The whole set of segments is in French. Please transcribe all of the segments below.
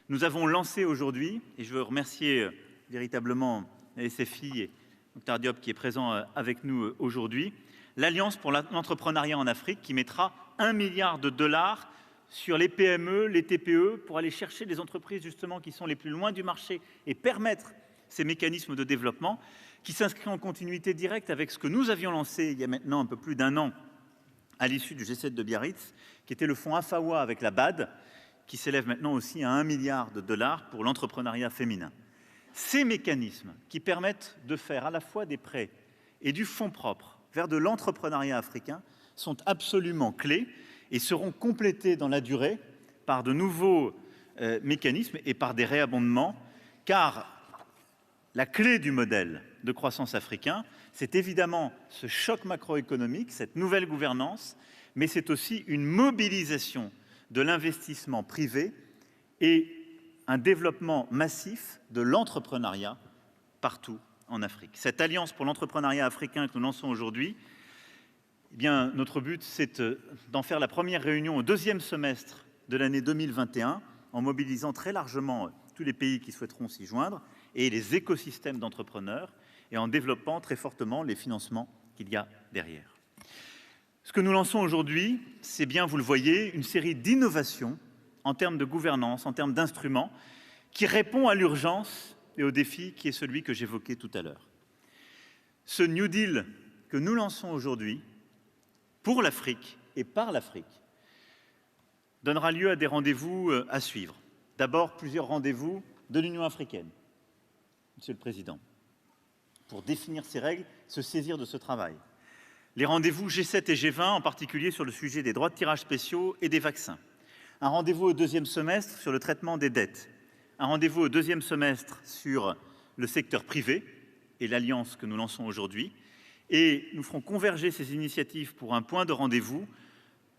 Nous avons lancé aujourd'hui, et je veux remercier véritablement la SFI et Dr Diop qui est présent avec nous aujourd'hui, l'Alliance pour l'entrepreneuriat en Afrique qui mettra 1 milliard de dollars sur les PME, les TPE, pour aller chercher des entreprises justement qui sont les plus loin du marché et permettre ces mécanismes de développement, qui s'inscrit en continuité directe avec ce que nous avions lancé il y a maintenant un peu plus d'1 an à l'issue du G7 de Biarritz, qui était le fonds AFAWA avec la BAD, qui s'élève maintenant aussi à 1 milliard de dollars pour l'entrepreneuriat féminin. Ces mécanismes qui permettent de faire à la fois des prêts et du fonds propre vers de l'entrepreneuriat africain sont absolument clés et seront complétés dans la durée par de nouveaux mécanismes et par des réabondements, car la clé du modèle de croissance africain, c'est évidemment ce choc macroéconomique, cette nouvelle gouvernance, mais c'est aussi une mobilisation de l'investissement privé et un développement massif de l'entrepreneuriat partout en Afrique. Cette alliance pour l'entrepreneuriat africain que nous lançons aujourd'hui, eh bien, notre but, c'est d'en faire la première réunion au 2e semestre de l'année 2021, en mobilisant très largement tous les pays qui souhaiteront s'y joindre et les écosystèmes d'entrepreneurs, et en développant très fortement les financements qu'il y a derrière. Ce que nous lançons aujourd'hui, c'est bien, vous le voyez, une série d'innovations en termes de gouvernance, en termes d'instruments, qui répond à l'urgence et au défi qui est celui que j'évoquais tout à l'heure. Ce New Deal que nous lançons aujourd'hui, pour l'Afrique et par l'Afrique, donnera lieu à des rendez-vous à suivre. D'abord, plusieurs rendez-vous de l'Union africaine, Monsieur le Président, pour définir ces règles, se saisir de ce travail. Les rendez-vous G7 et G20, en particulier sur le sujet des droits de tirage spéciaux et des vaccins. Un rendez-vous au 2e semestre sur le traitement des dettes. Un rendez-vous au 2e semestre sur le secteur privé et l'alliance que nous lançons aujourd'hui. Et nous ferons converger ces initiatives pour un point de rendez-vous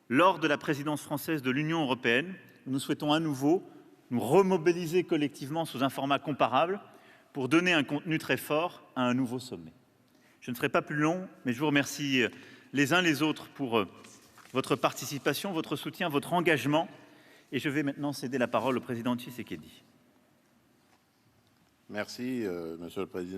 lors de la présidence française de l'Union européenne. Nous souhaitons à nouveau nous remobiliser collectivement sous un format comparable pour donner un contenu très fort à un nouveau sommet. Je ne serai pas plus long, mais je vous remercie les uns les autres pour votre participation, votre soutien, votre engagement. Et je vais maintenant céder la parole au président Tshisekedi. Merci, Monsieur le Président.